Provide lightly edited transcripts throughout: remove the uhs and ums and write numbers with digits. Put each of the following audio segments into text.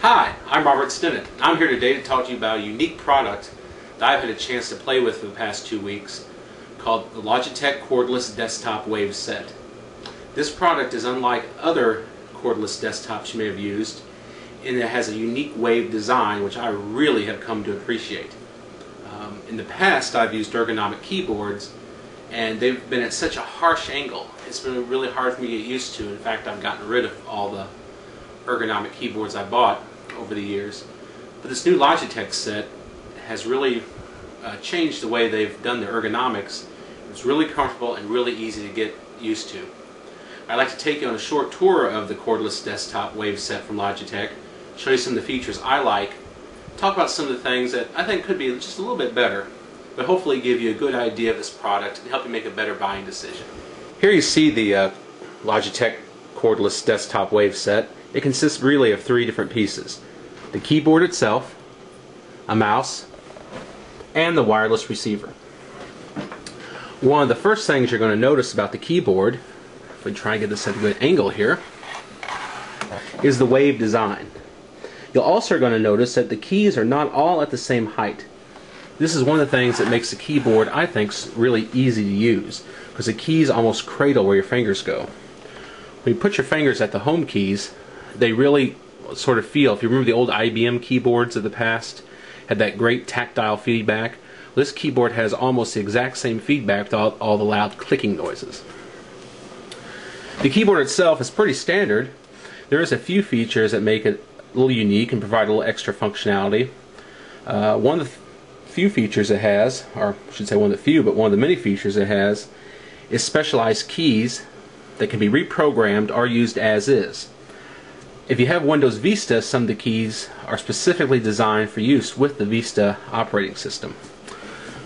Hi, I'm Robert Stinnett. I'm here today to talk to you about a unique product that I've had a chance to play with for the past 2 weeks called the Logitech Cordless Desktop Wave Set. This product is unlike other cordless desktops you may have used in that it has a unique wave design which I really have come to appreciate. In the past I've used ergonomic keyboards and they've been at such a harsh angle. It's been really hard for me to get used to. In fact, I've gotten rid of all the ergonomic keyboards I bought over the years. But this new Logitech set has really changed the way they've done the ergonomics. It's really comfortable and really easy to get used to. I'd like to take you on a short tour of the cordless desktop wave set from Logitech, show you some of the features I like, talk about some of the things that I think could be just a little bit better, but hopefully give you a good idea of this product and help you make a better buying decision. Here you see the Logitech cordless desktop wave set. It consists really of 3 different pieces: the keyboard itself, a mouse, and the wireless receiver. One of the first things you're going to notice about the keyboard, if we try and get this at a good angle here, is the wave design. You're also going to notice that the keys are not all at the same height. This is one of the things that makes the keyboard, I think, really easy to use, because the keys almost cradle where your fingers go. When you put your fingers at the home keys, they really sort of feel, if you remember the old IBM keyboards of the past, had that great tactile feedback. Well, this keyboard has almost the exact same feedback without all the loud clicking noises. The keyboard itself is pretty standard. There is a few features that make it a little unique and provide a little extra functionality. One of the few features it has, or I should say one of the few, but one of the many features it has, is specialized keys that can be reprogrammed or used as is. If you have Windows Vista, some of the keys are specifically designed for use with the Vista operating system.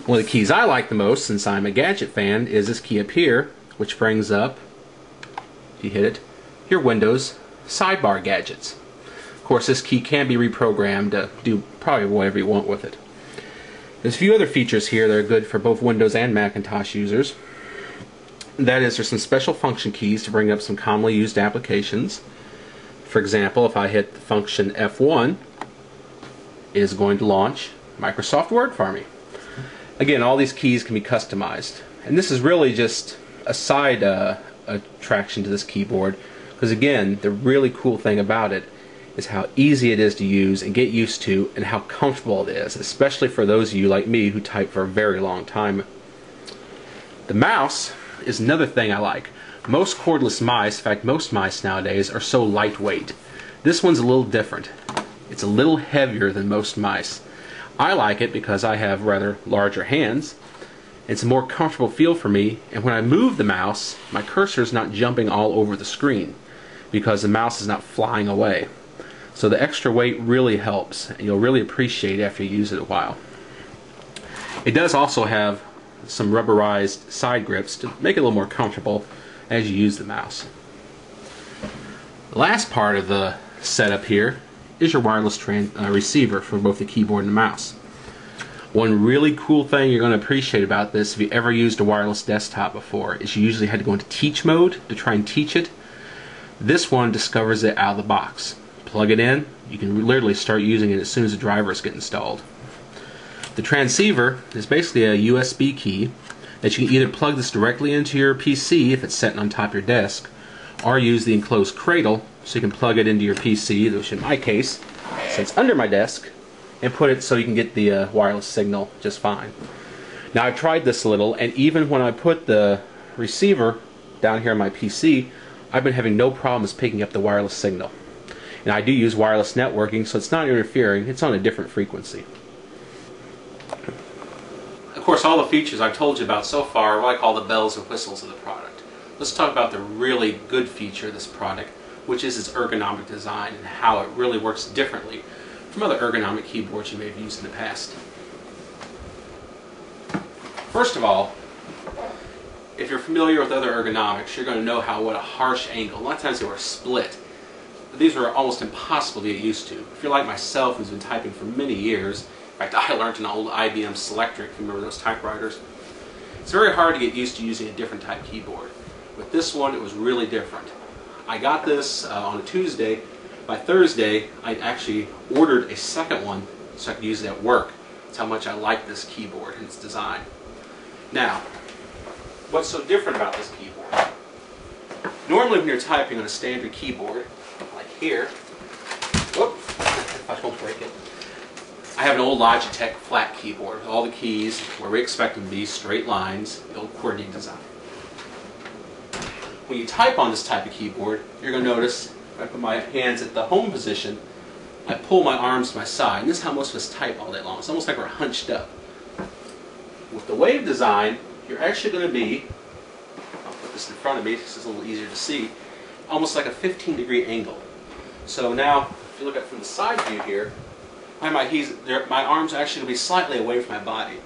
One of the keys I like the most, since I'm a gadget fan, is this key up here, which brings up, if you hit it, your Windows sidebar gadgets. Of course, this key can be reprogrammed to do probably whatever you want with it. There's a few other features here that are good for both Windows and Macintosh users. That is, there's some special function keys to bring up some commonly used applications. For example, if I hit the function F1, it is going to launch Microsoft Word for me. Again, all these keys can be customized. And this is really just a side attraction to this keyboard, because again, the really cool thing about it is how easy it is to use and get used to, and how comfortable it is, especially for those of you like me who type for a very long time. The mouse is another thing I like. Most cordless mice, in fact most mice nowadays, are so lightweight. This one's a little different. It's a little heavier than most mice. I like it because I have rather larger hands. It's a more comfortable feel for me, and when I move the mouse, my cursor is not jumping all over the screen because the mouse is not flying away. So the extra weight really helps, and you'll really appreciate it after you use it a while. It does also have some rubberized side grips to make it a little more comfortable as you use the mouse. The last part of the setup here is your wireless receiver for both the keyboard and the mouse. One really cool thing you're going to appreciate about this, if you ever used a wireless desktop before, is you usually had to go into teach mode to try and teach it. This one discovers it out of the box. Plug it in, you can literally start using it as soon as the drivers get installed. The transceiver is basically a USB key that you can either plug this directly into your PC if it's sitting on top of your desk, or use the enclosed cradle so you can plug it into your PC, which in my case sits under my desk, and put it so you can get the wireless signal just fine. Now I've tried this a little, and even when I put the receiver down here on my PC, I've been having no problems picking up the wireless signal. And I do use wireless networking, so it's not interfering, it's on a different frequency. Of course, all the features I've told you about so far are what I call the bells and whistles of the product. Let's talk about the really good feature of this product, which is its ergonomic design and how it really works differently from other ergonomic keyboards you may have used in the past. First of all, if you're familiar with other ergonomics, you're going to know what a harsh angle. A lot of times they were split. These were almost impossible to get used to. If you're like myself, who's been typing for many years, in fact I learned an old IBM Selectric, if you remember those typewriters. It's very hard to get used to using a different type keyboard. With this one, it was really different. I got this on a Tuesday By Thursday, I actually ordered a second one so I could use it at work. That's how much I like this keyboard and its design. Now, what's so different about this keyboard? Normally when you're typing on a standard keyboard, like here, whoop, if I don't break it, I have an old Logitech flat keyboard with all the keys where we expect them to be straight lines, the old Ergonomic Design. When you type on this type of keyboard, you're going to notice if I put my hands at the home position, I pull my arms to my side, and this is how most of us type all day long. It's almost like we're hunched up. With the wave design, you're actually going to be, I'll put this in front of me, this is a little easier to see, almost like a 15-degree angle. So now, if you look at it from the side view here, my arms are actually going to be slightly away from my body,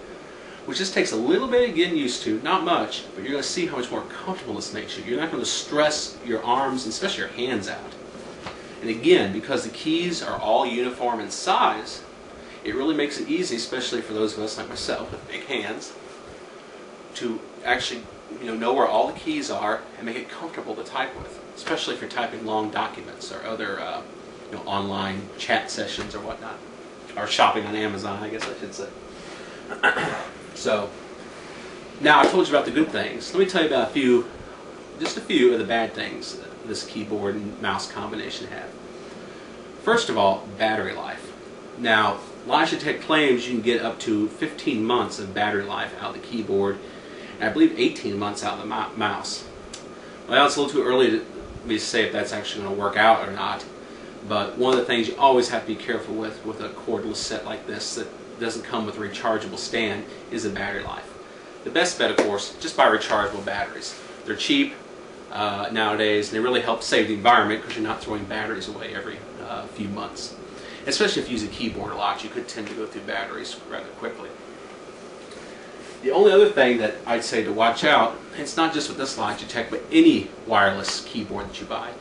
which just takes a little bit of getting used to, not much, but you're going to see how much more comfortable this makes you. You're not going to stress your arms, and especially your hands out. And again, because the keys are all uniform in size, it really makes it easy, especially for those of us like myself with big hands, to actually know where all the keys are and make it comfortable to type with, especially if you're typing long documents or other online chat sessions or whatnot, or shopping on Amazon, I guess I should say. So, now I told you about the good things. Let me tell you about just a few of the bad things that this keyboard and mouse combination have. First of all, battery life. Now, Logitech claims you can get up to 15 months of battery life out of the keyboard, and I believe 18 months out of the mouse. Well, it's a little too early to me to say if that's actually going to work out or not, but one of the things you always have to be careful with a cordless set like this that doesn't come with a rechargeable stand is the battery life. The best bet, of course, just buy rechargeable batteries. They're cheap nowadays, and they really help save the environment because you're not throwing batteries away every few months. Especially if you use a keyboard a lot, you could tend to go through batteries rather quickly. The only other thing that I'd say to watch out, and it's not just with this Logitech, but any wireless keyboard that you buy,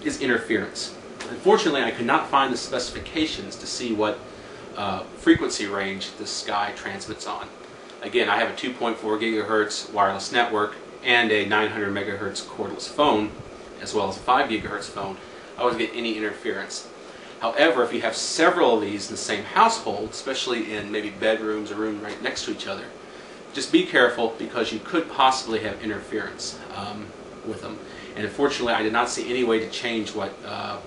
is interference. Unfortunately, I could not find the specifications to see what frequency range this guy transmits on. Again, I have a 2.4 gigahertz wireless network and a 900 megahertz cordless phone, as well as a 5 gigahertz phone. I wasn't getting any interference. However, if you have several of these in the same household, especially in maybe bedrooms or rooms right next to each other, just be careful because you could possibly have interference with them. And unfortunately, I did not see any way to change what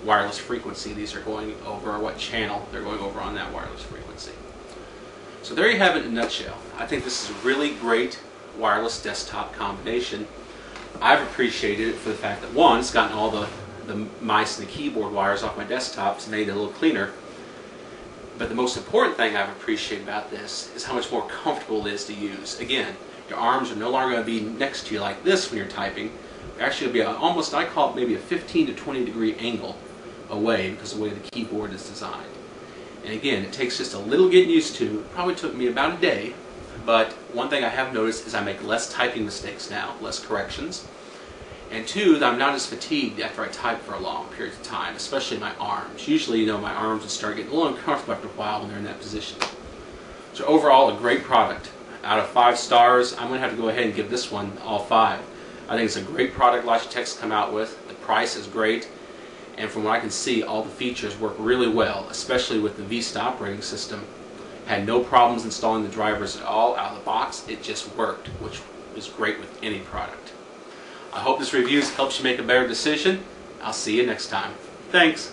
wireless frequency these are going over or what channel they're going over on that wireless frequency. So there you have it in a nutshell. I think this is a really great wireless desktop combination. I've appreciated it for the fact that, one, it's gotten all the mice and the keyboard wires off my desktop, it's made it a little cleaner. But the most important thing I've appreciated about this is how much more comfortable it is to use. Again, your arms are no longer going to be next to you like this when you're typing. They're actually going to be almost, I call it maybe a 15 to 20 degree angle away because of the way the keyboard is designed. And again, it takes just a little getting used to. It probably took me about a day, but one thing I have noticed is I make less typing mistakes now, less corrections. And two, that I'm not as fatigued after I type for a long period of time, especially my arms. Usually, my arms will start getting a little uncomfortable after a while when they're in that position. So overall, a great product. Out of 5 stars, I'm going to have to go ahead and give this one all 5. I think it's a great product Logitech's come out with. The price is great, and from what I can see, all the features work really well, especially with the Vista operating system. Had no problems installing the drivers at all out of the box. It just worked, which is great with any product. I hope this review helps you make a better decision. I'll see you next time. Thanks.